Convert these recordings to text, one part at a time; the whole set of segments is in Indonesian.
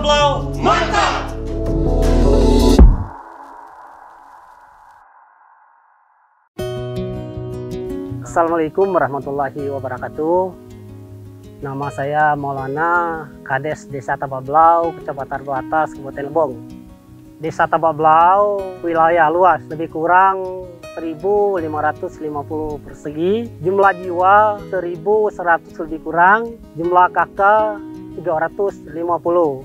Tabablau, mantap! Assalamualaikum warahmatullahi wabarakatuh. Nama saya Maulana, Kades Desa Tabablau, Kecamatan Buatas, Kabupaten Lebong. Desa Tabablau wilayah luas, lebih kurang 1.550 persegi, jumlah jiwa 1.100 lebih kurang, jumlah kakak 350.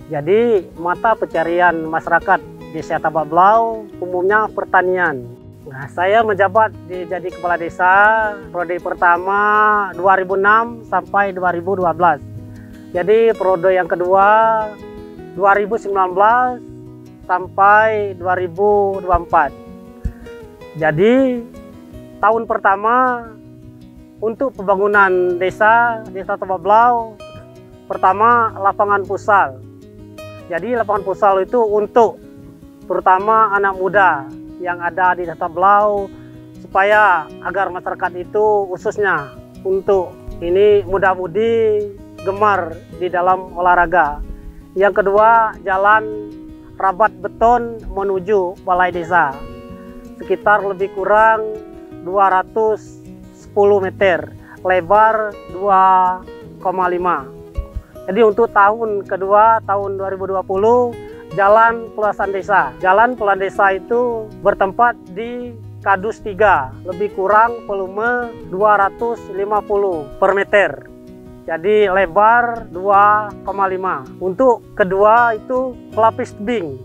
Jadi mata pencarian masyarakat Desa Tabablau umumnya pertanian. Nah, saya menjabat jadi kepala desa periode pertama 2006 sampai 2012. Jadi periode yang kedua 2019 sampai 2024. Jadi tahun pertama untuk pembangunan Desa Tabablau, pertama lapangan futsal. Jadi lapangan futsal itu untuk terutama anak muda yang ada di Desa Tabablau, supaya agar masyarakat itu khususnya untuk ini muda-mudi gemar di dalam olahraga. Yang kedua, jalan rabat beton menuju balai desa, sekitar lebih kurang 210 meter, lebar 2,5. Jadi untuk tahun kedua, tahun 2020, Jalan Pelasan Desa. Jalan Pelasan Desa itu bertempat di Kadus 3, lebih kurang volume 250 per meter. Jadi lebar 2,5. Untuk kedua itu pelapis tebing.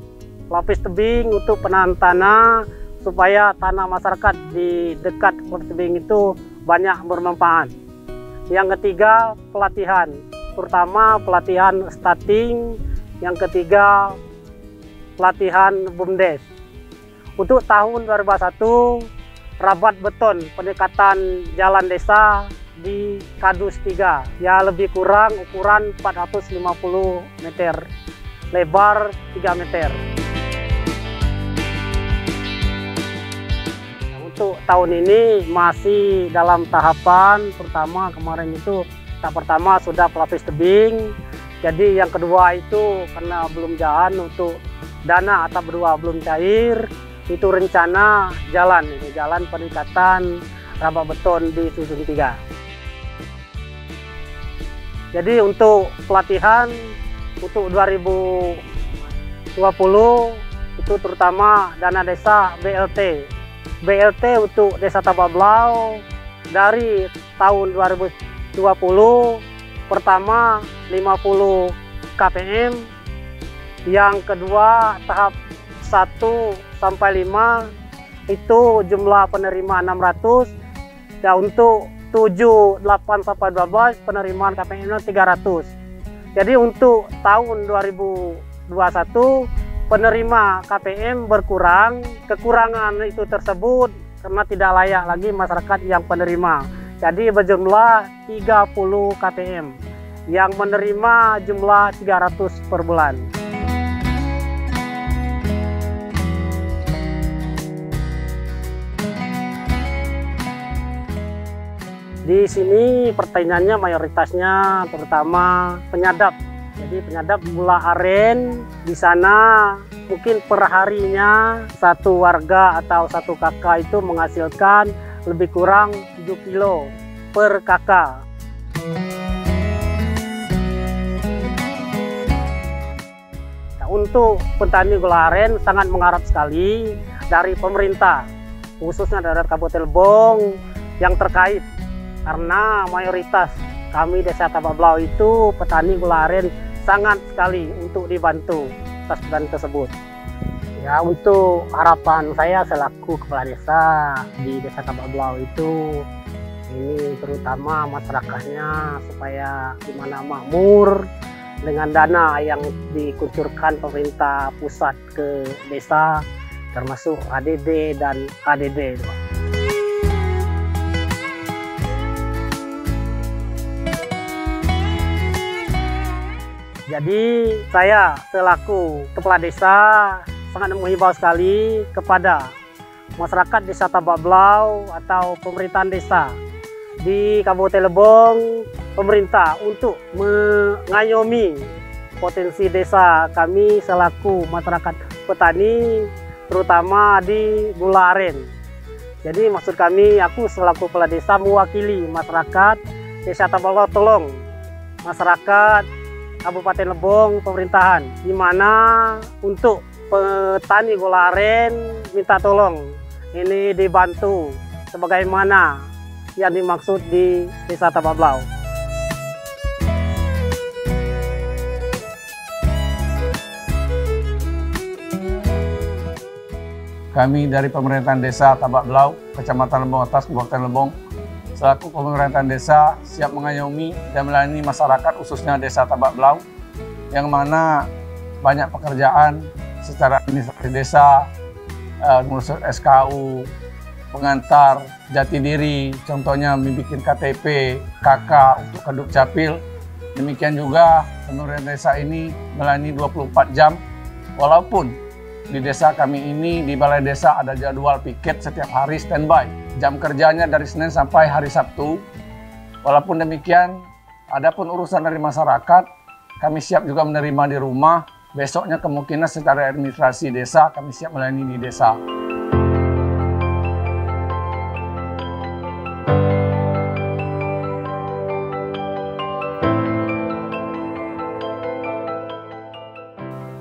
Pelapis tebing untuk penahan tanah, supaya tanah masyarakat di dekat pelapis tebing itu banyak bermanfaat. Yang ketiga, pelatihan, terutama pelatihan starting. Yang ketiga, pelatihan BUMDes. Untuk tahun 2021, rabat beton pendekatan jalan desa di Kadus 3, ya lebih kurang ukuran 450 meter, lebar 3 meter. Untuk tahun ini masih dalam tahapan pertama, kemarin itu tahap pertama sudah pelapis tebing. Jadi yang kedua itu karena belum jalan, untuk dana atap 2 belum cair, itu rencana jalan peningkatan rabat beton di susun 3. Jadi untuk pelatihan untuk 2020 itu terutama dana desa BLT. BLT untuk Desa Tabablau dari tahun 2020 pertama 50 KPM, yang kedua tahap 1 sampai 5 itu jumlah penerima 600, dan untuk 7, 8 sampai 12 penerimaan KPM 300. Jadi untuk tahun 2021 penerima KPM berkurang, kekurangan itu tersebut karena tidak layak lagi masyarakat yang penerima. Jadi berjumlah 30 KPM yang menerima jumlah 300 per bulan. Di sini pertanyaannya mayoritasnya terutama penyadap. Jadi penyadap gula aren di sana mungkin per harinya satu warga atau satu kakak itu menghasilkan lebih kurang 7 kilo per kakak. Nah, untuk petani gula aren sangat mengharap sekali dari pemerintah, khususnya dari Kabupaten Lebong yang terkait, karena mayoritas kami Desa Tabablau itu petani gula aren sangat sekali untuk dibantu atas petani tersebut. Ya, untuk harapan saya selaku kepala desa di Desa Tabablau itu, ini terutama masyarakatnya supaya gimana makmur dengan dana yang dikucurkan pemerintah pusat ke desa, termasuk ADD dan KDD. Jadi saya selaku kepala desa sangat menghimbau sekali kepada masyarakat Desa Tabablau atau pemerintahan desa di Kabupaten Lebong, pemerintah untuk mengayomi potensi desa kami selaku masyarakat petani, terutama di gula aren. Jadi maksud kami, aku selaku kepala desa mewakili masyarakat Desa Tabak Blau Tolong, masyarakat Kabupaten Lebong, pemerintahan, di mana untuk petani gula aren minta tolong ini dibantu sebagaimana yang dimaksud di Desa Tabak Blau. Kami dari pemerintahan desa Tabak Blau, Kecamatan Lebong Atas, Kabupaten Lebong, selaku pemerintahan desa siap mengayomi dan melayani masyarakat khususnya desa Tabak Blau, yang mana banyak pekerjaan secara administrasi desa, ngurus SKU, pengantar, jati diri, contohnya membuat KTP, KK untuk Kaduk Capil. Demikian juga pemerintahan desa ini melayani 24 jam, walaupun di desa kami ini, di balai desa ada jadwal piket setiap hari standby. Jam kerjanya dari Senin sampai hari Sabtu. Walaupun demikian, adapun urusan dari masyarakat, kami siap juga menerima di rumah. Besoknya kemungkinan secara administrasi desa, kami siap melayani di desa.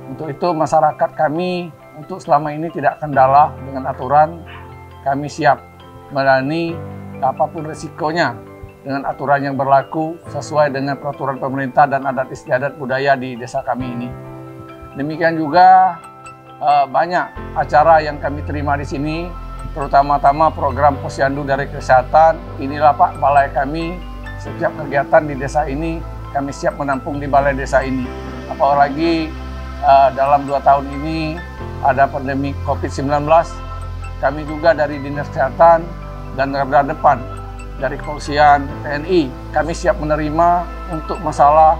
Untuk itu masyarakat kami untuk selama ini tidak kendala dengan aturan, kami siap melayani apapun resikonya dengan aturan yang berlaku sesuai dengan peraturan pemerintah dan adat istiadat budaya di desa kami ini. Demikian juga banyak acara yang kami terima di sini, terutama program Posyandu dari Kesehatan. Inilah Pak balai kami, setiap kegiatan di desa ini kami siap menampung di balai desa ini. Apalagi dalam 2 tahun ini ada pandemi COVID-19, kami juga dari Dinas Kesehatan dan garda depan dari Kepolisian TNI, kami siap menerima untuk masalah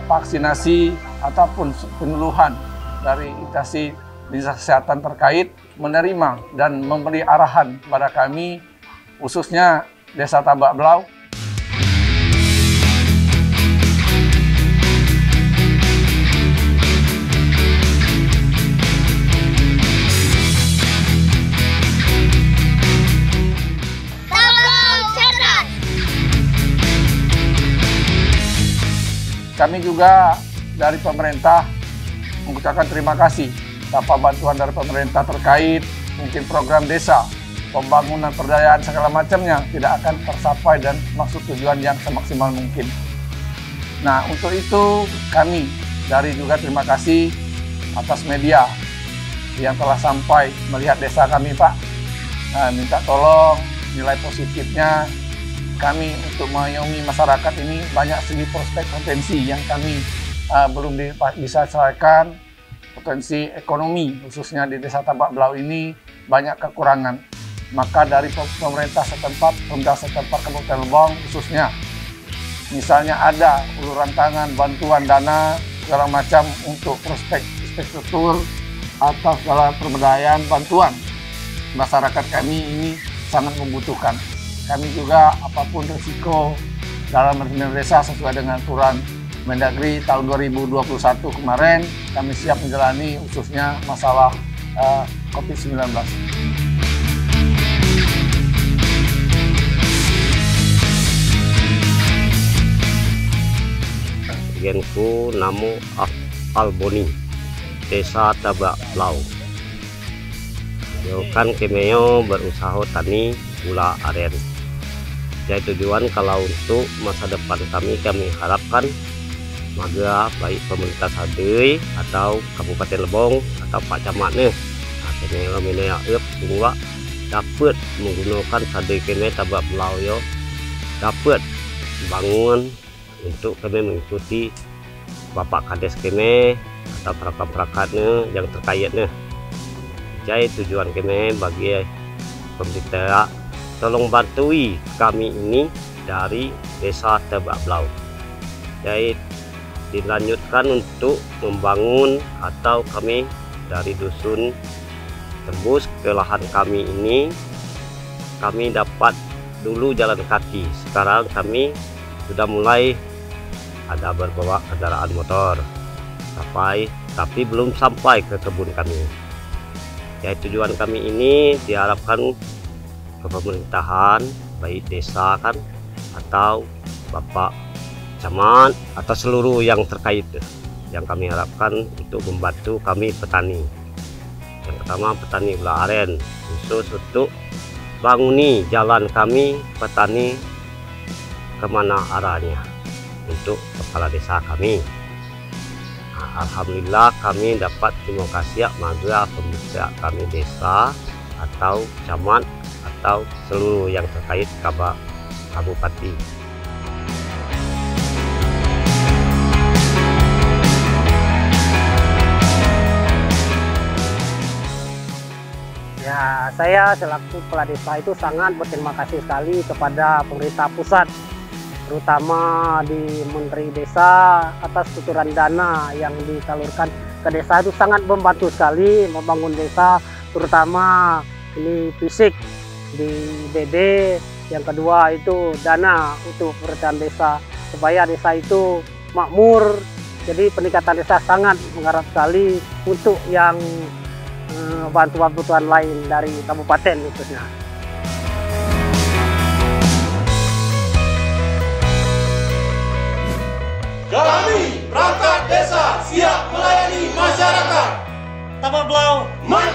vaksinasi ataupun penyuluhan dari instansi Dinas Kesehatan terkait, menerima dan memberi arahan kepada kami, khususnya Desa Tabak Blau. Kami juga dari pemerintah mengucapkan terima kasih tanpa bantuan dari pemerintah terkait mungkin program desa, pembangunan, perdayaan segala macamnya tidak akan tercapai dan maksud tujuan yang semaksimal mungkin. Nah, untuk itu kami dari juga terima kasih atas media yang telah sampai melihat desa kami, Pak. Minta tolong nilai positifnya. Kami untuk mengayomi masyarakat ini banyak segi prospek potensi yang kami belum bisa selesaikan. Potensi ekonomi khususnya di Desa Tabak Blau ini banyak kekurangan. Maka dari pemerintah setempat Kabupaten Lebong khususnya, misalnya ada uluran tangan, bantuan dana, segala macam untuk prospek infrastruktur atau segala pemberdayaan bantuan. Masyarakat kami ini sangat membutuhkan. Kami juga apapun risiko dalam manajemen desa sesuai dengan aturan Mendagri tahun 2021 kemarin, kami siap menjalani khususnya masalah COVID-19. Genku namo Alboni, Desa Tabak Blau. Yo kan kemeo berusaha tani gula aren. Jadi tujuan kalau untuk masa depan kami harapkan maga baik pemerintah Sadei atau Kabupaten Lebong atau Pak Camatnya akhirnya menea semua dapat menggunakan Sadei kami Tabak Blau yo dapat bangun untuk kami mengikuti Bapak Kades kami atau perangkat-perangkatnya yang terkaitnya. Jadi tujuan kami bagi pemerintah tolong bantui kami ini dari Desa Tabak Blau. Jadi dilanjutkan untuk membangun atau kami dari dusun tembus ke lahan kami ini, kami dapat dulu jalan kaki. Sekarang kami sudah mulai ada berbawa kendaraan motor. tapi belum sampai ke kebun kami. Ya, tujuan kami ini diharapkan ke pemerintahan, baik desa kan, atau Bapak Camat, atau seluruh yang terkait, yang kami harapkan untuk membantu kami petani. Yang pertama petani gula aren, khusus untuk banguni jalan kami petani kemana arahnya untuk kepala desa kami. Nah, alhamdulillah kami dapat terima kasih kepada pemerintah kami desa atau camat atau seluruh yang terkait kabupaten. Ya, saya selaku kepala desa itu sangat berterima kasih sekali kepada pemerintah pusat, terutama di Menteri Desa atas kucuran dana yang disalurkan ke desa. Itu sangat membantu sekali membangun desa, terutama ini fisik di BB. Yang kedua itu dana untuk pemerintahan desa supaya desa itu makmur. Jadi peningkatan desa sangat mengharap sekali untuk yang bantuan-bantuan lain dari kabupaten khususnya. Kami perangkat desa siap melayani masyarakat. Tapal Blau, Mantap!